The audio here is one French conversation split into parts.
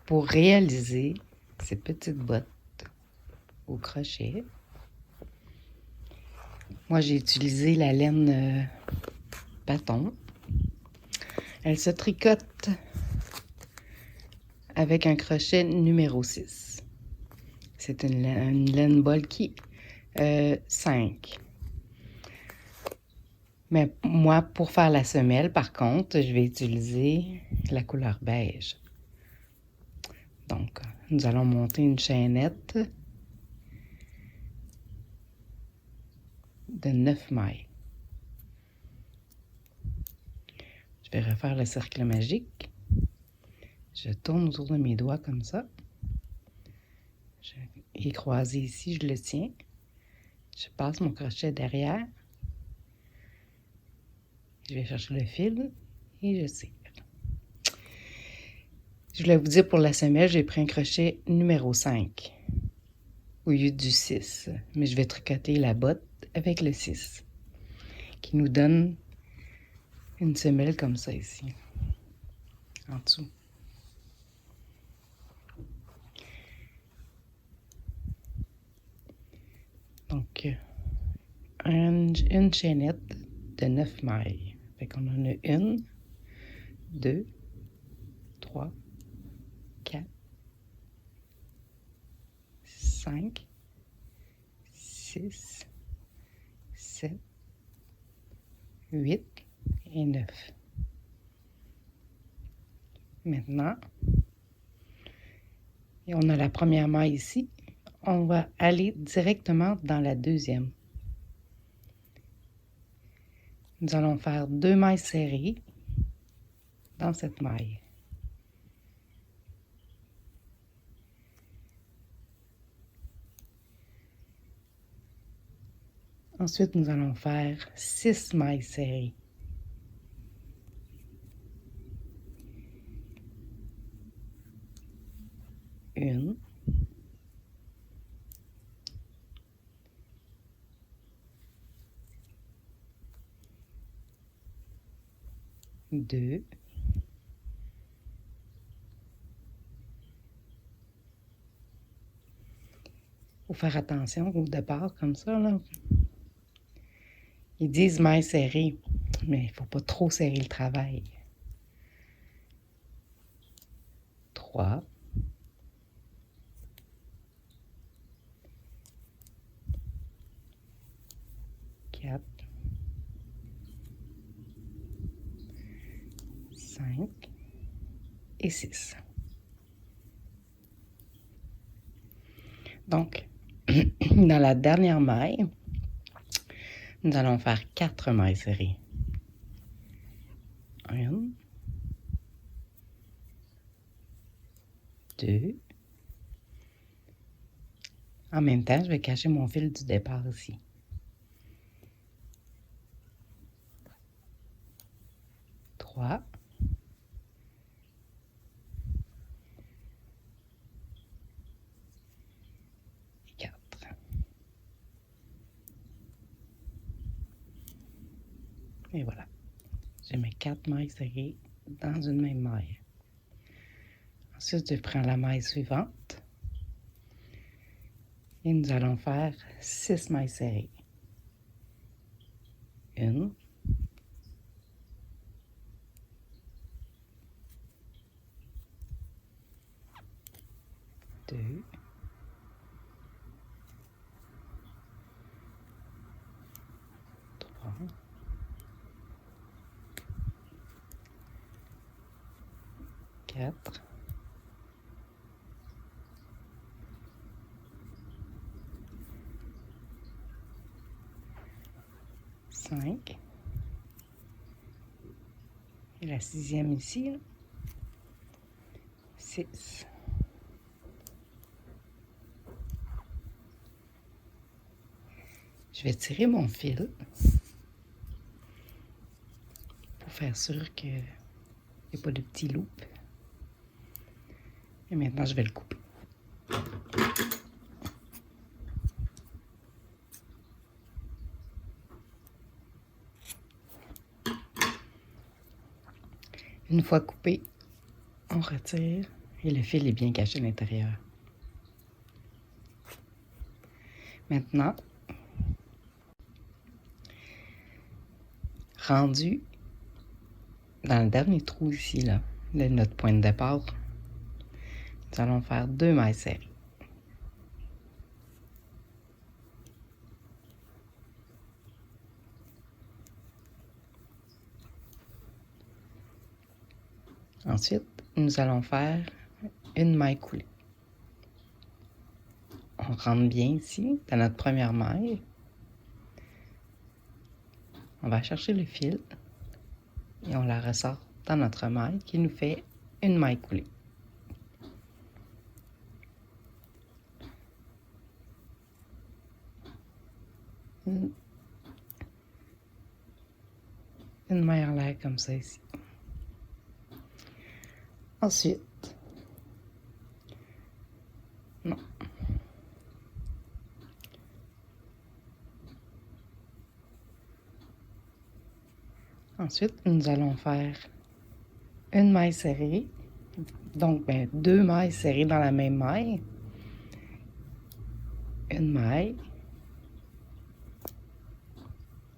pour réaliser ces petites bottes au crochet, moi j'ai utilisé la laine bâton. Elle se tricote avec un crochet numéro 6. C'est une laine bulky 5. Mais moi, pour faire la semelle, par contre, je vais utiliser la couleur beige. Donc, nous allons monter une chaînette de 9 mailles. Je vais refaire le cercle magique. Je tourne autour de mes doigts comme ça. Il est croisé ici, je le tiens. Je passe mon crochet derrière. Je vais chercher le fil et je tire. Je voulais vous dire pour la semelle, j'ai pris un crochet numéro 5 au lieu du 6. Mais je vais tricoter la botte avec le 6 qui nous donne une semelle comme ça ici, en dessous. Donc, une chaînette de 9 mailles. Fait qu'on en a 1, 2, 3, 4, 5, 6, 7, 8 et 9. Maintenant, et on a la première maille ici. On va aller directement dans la deuxième. Nous allons faire 2 mailles serrées dans cette maille. Ensuite, nous allons faire 6 mailles serrées. Une. Deux. Faut faire attention au départ, comme ça, là. Ils disent mailles serrées, mais il ne faut pas trop serrer le travail. 3. 4. 5 et 6. Donc, dans la dernière maille, nous allons faire 4 mailles serrées. 1, 2. En même temps, je vais cacher mon fil du départ ici. 3. 4. Et voilà. Je mets 4 mailles serrées dans une même maille. Ensuite, je prends la maille suivante. Et nous allons faire 6 mailles serrées. 1. 2. 3. 4. 5. Et la 6e ici, 6. Je vais tirer mon fil pour faire sûr qu'il n'y ait pas de petits loops. Et maintenant, je vais le couper. Une fois coupé, on retire Et le fil est bien caché à l'intérieur. Maintenant, rendu dans le dernier trou ici, là, de notre point de départ, nous allons faire 2 mailles serrées. Ensuite, nous allons faire une maille coulée. On rentre bien ici, dans notre première maille. On va chercher le fil et on la ressort dans notre maille qui nous fait une maille coulée. Une maille en l'air comme ça ici. Ensuite, non. Ensuite, nous allons faire une maille serrée. Donc, 2 mailles serrées dans la même maille. Une maille.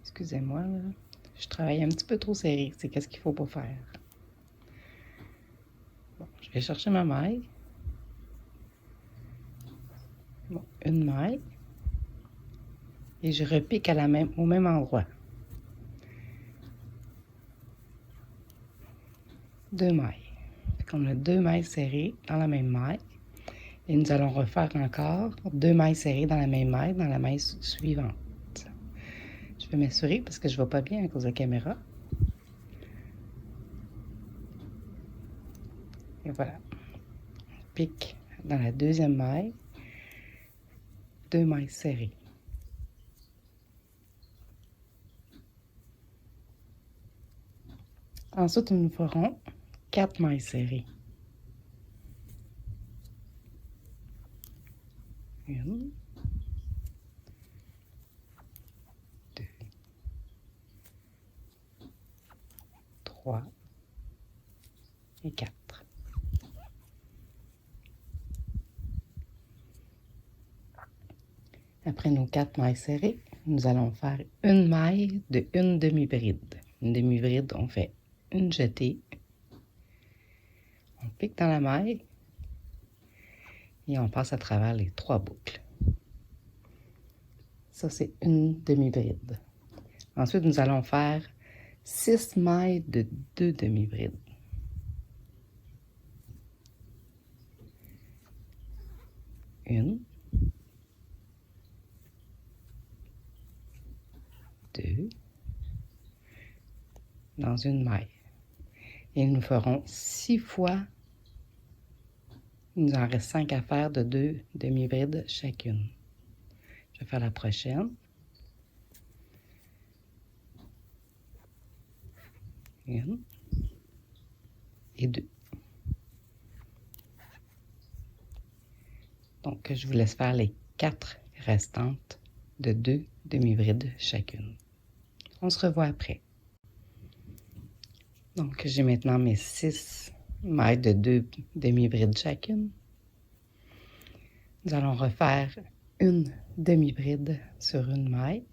Excusez-moi, là. Je travaille un petit peu trop serré. C'est qu'est-ce qu'il faut pas faire. Bon, je vais chercher ma maille. Bon, une maille. Et je repique au même endroit. 2 mailles. On a 2 mailles serrées dans la même maille. Et nous allons refaire encore 2 mailles serrées dans la même maille, dans la maille suivante. Je vais m'assurer parce que je ne vois pas bien à cause de la caméra. Et voilà. On pique dans la deuxième maille, 2 mailles serrées. Ensuite, nous ferons 4 mailles serrées. 1, 2, 3 et 4. Après nos 4 mailles serrées, nous allons faire une maille de une demi-bride. Une demi-bride, on fait une jetée. On pique dans la maille et on passe à travers les 3 boucles. Ça, c'est une demi-bride. Ensuite, nous allons faire 6 mailles de 2 demi-brides. Une, 2, dans une maille. Et nous ferons 6 fois, il nous en reste 5 à faire de 2 demi-brides chacune. Je vais faire la prochaine. 1 et 2. Donc, je vous laisse faire les 4 restantes de 2 demi-brides chacune. On se revoit après. Donc, j'ai maintenant mes 6 mailles de 2 demi-brides chacune. Nous allons refaire une demi-bride sur une maille.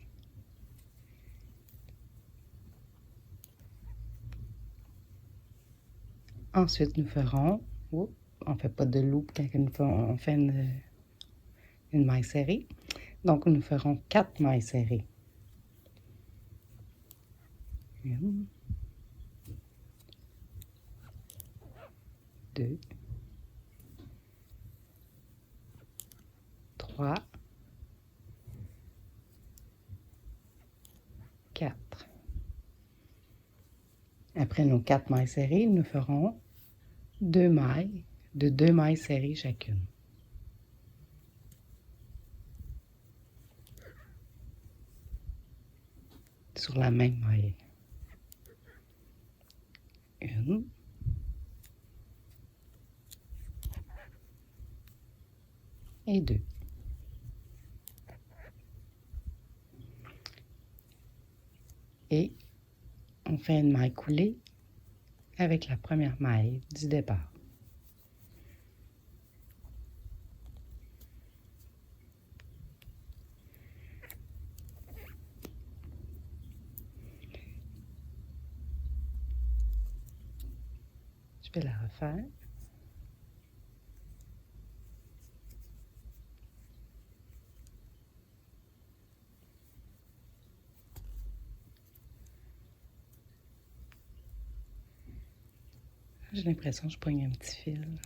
Ensuite, nous ferons, on ne fait pas de loupe quand on fait une maille serrée. Donc, nous ferons 4 mailles serrées. 1, 2, 3, 4. Après nos 4 mailles serrées, nous ferons 2 mailles de 2 mailles serrées chacune. Sur la même maille. 1, 2. Et on fait une maille coulée avec la première maille du départ. Je vais la refaire. J'ai l'impression que je pogne un petit fil.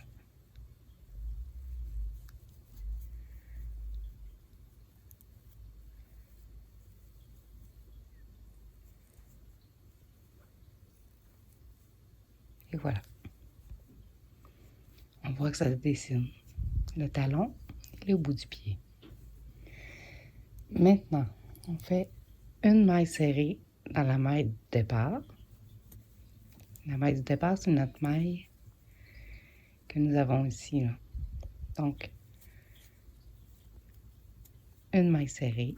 Et voilà. On voit que ça se dessine. Le talon, il est au bout du pied. Maintenant, on fait une maille serrée dans la maille de départ. La maille du départ, c'est notre maille que nous avons ici, là. Donc, une maille serrée.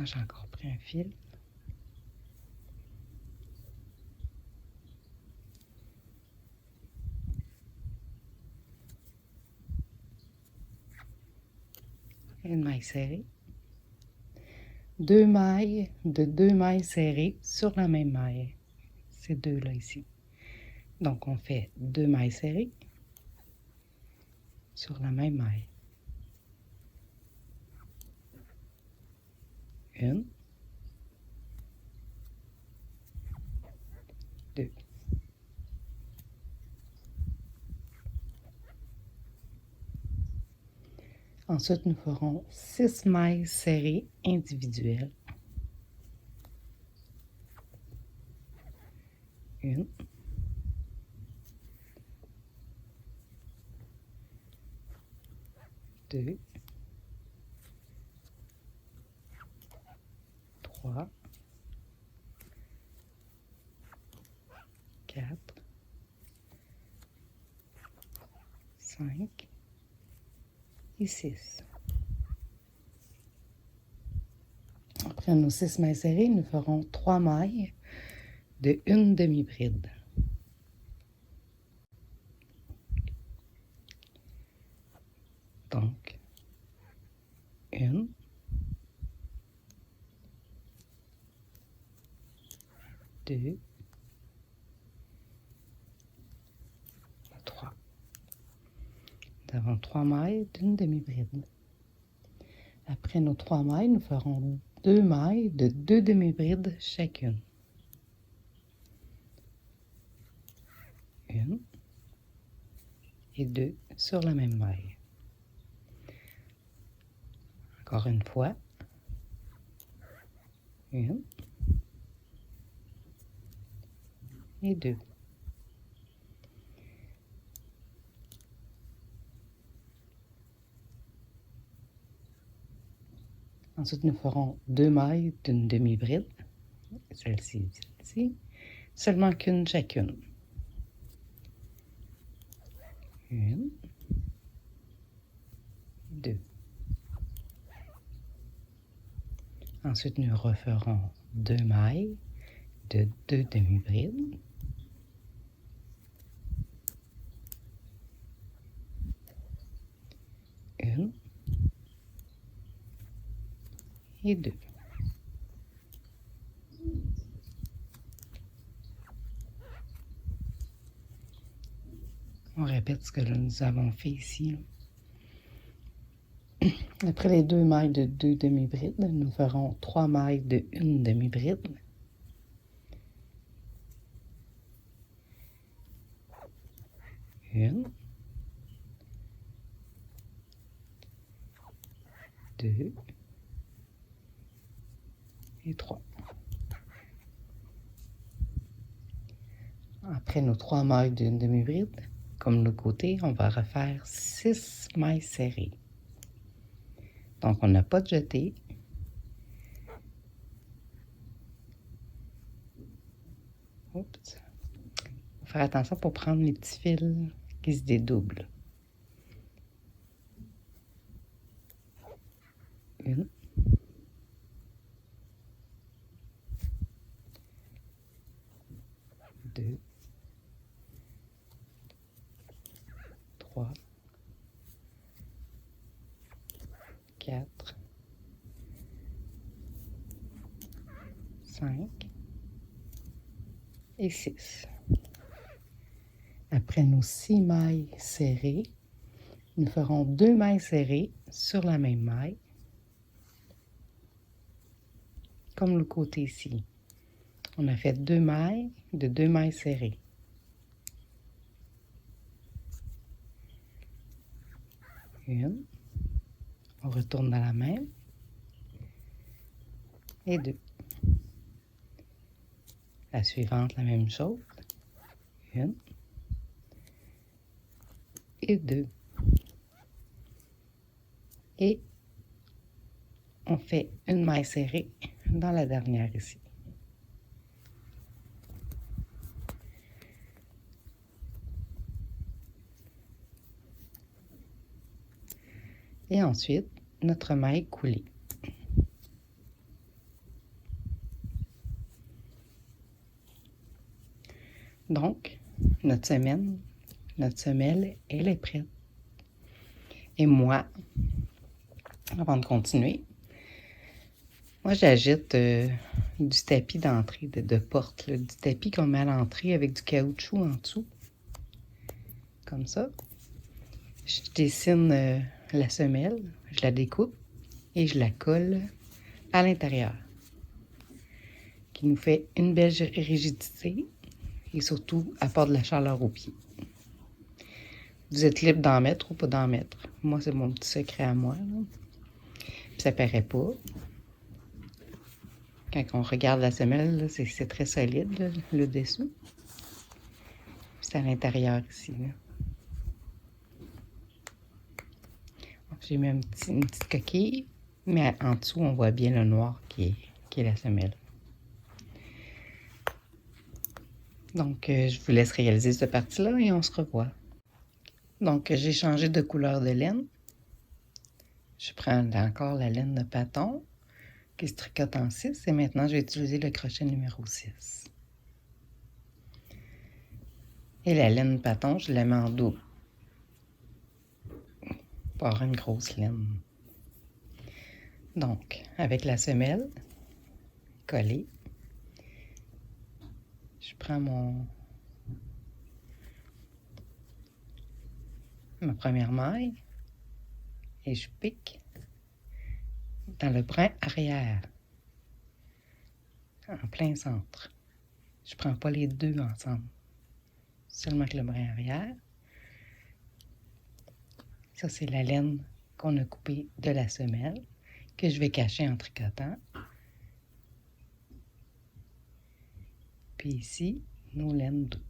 J'ai encore pris un fil. Une maille serrée. Deux mailles de deux mailles serrées sur la même maille. Ces deux-là ici. Donc, on fait deux mailles serrées sur la même maille. Une, deux. Ensuite, nous ferons 6 mailles serrées individuelles. Une, deux, trois, quatre, 5 et 6. Après nos 6 mailles serrées, nous ferons 3 mailles de une demi-bride. Donc, une, deux, trois. Nous avons 3 mailles d'une demi-bride. Après nos 3 mailles, nous ferons 2 mailles de 2 demi-brides chacune. Une et deux sur la même maille. Encore une fois. Une et deux. Ensuite, nous ferons 2 mailles d'une demi-bride. Celle-ci, celle-ci. Seulement qu'une chacune. Une, deux. Ensuite, nous referons 2 mailles de 2 demi-brides. Une et deux. On répète ce que nous avons fait ici. Après les 2 mailles de 2 demi-brides, nous ferons 3 mailles de 1 demi-bride. Une, deux et 3. Après nos 3 mailles d'une demi-bride, comme le côté, on va refaire 6 mailles serrées. Donc, on n'a pas de jeté. Oups. Faut faire attention pour prendre les petits fils qui se dédoublent. Une. Deux. 3, 4, 5 et 6. Après nos 6 mailles serrées, nous ferons 2 mailles serrées sur la même maille, comme le côté ici. On a fait 2 mailles de 2 mailles serrées. Une, on retourne dans la même, et 2. La suivante, la même chose. Une et 2. Et on fait une maille serrée dans la dernière ici. Et ensuite, notre maille coulée. Donc, notre semelle, elle est prête. Et moi, avant de continuer, moi j'agite du tapis d'entrée, de porte, là, du tapis qu'on met à l'entrée avec du caoutchouc en dessous. Comme ça. Je dessine la semelle, je la découpe et je la colle à l'intérieur, qui nous fait une belle rigidité et surtout apporte de la chaleur aux pieds. Vous êtes libre d'en mettre ou pas d'en mettre. Moi, c'est mon petit secret à moi. Là. Puis ça paraît pas. Quand on regarde la semelle, c'est très solide, là, le dessous. Puis c'est à l'intérieur ici. Là. J'ai mis une petite coquille, mais en dessous, on voit bien le noir qui est la semelle. Donc, je vous laisse réaliser cette partie-là et on se revoit. Donc, j'ai changé de couleur de laine. Je prends encore la laine de Paton qui se tricote en 6 et maintenant, je vais utiliser le crochet numéro 6. Et la laine Paton, je la mets en double pour avoir une grosse laine. Donc, avec la semelle collée, je prends ma première maille et je pique dans le brin arrière, en plein centre. Je ne prends pas les deux ensemble, seulement que le brin arrière. Ça, c'est la laine qu'on a coupée de la semelle, que je vais cacher en tricotant. Puis ici, nos laines doubles.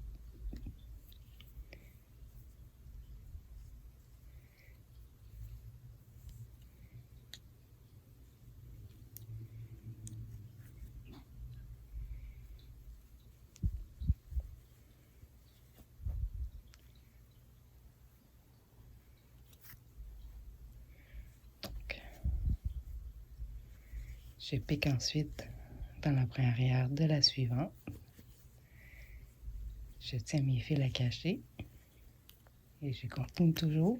Je pique ensuite dans le brin arrière de la suivante. Je tiens mes fils à cacher et je continue toujours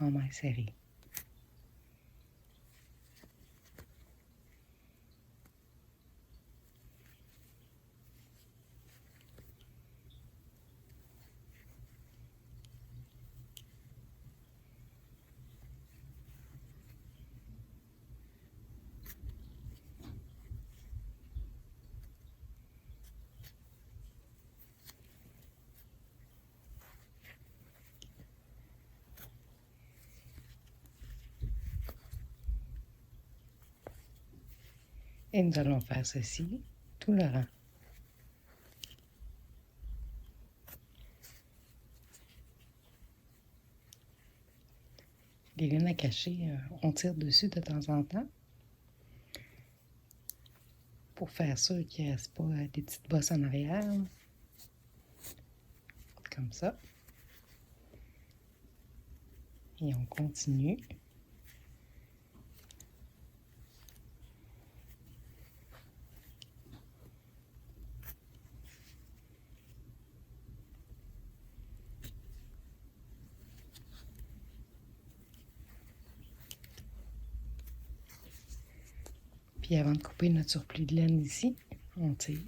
en maille serrée. Et nous allons faire ceci tout le rang. Les laines à cacher, on tire dessus de temps en temps pour faire sûr qu'il ne reste pas des petites bosses en arrière. Comme ça. Et on continue. Puis avant de couper notre surplus de laine ici, on tire.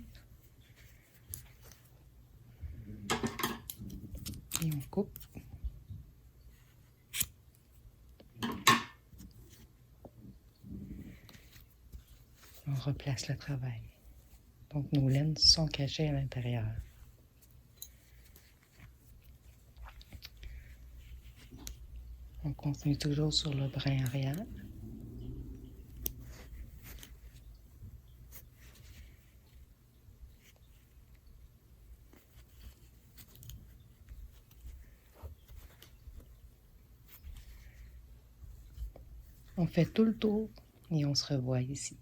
Ici, on coupe. On replace le travail. Donc, nos laines sont cachées à l'intérieur. On continue toujours sur le brin arrière. On fait tout le tour et on se revoit ici.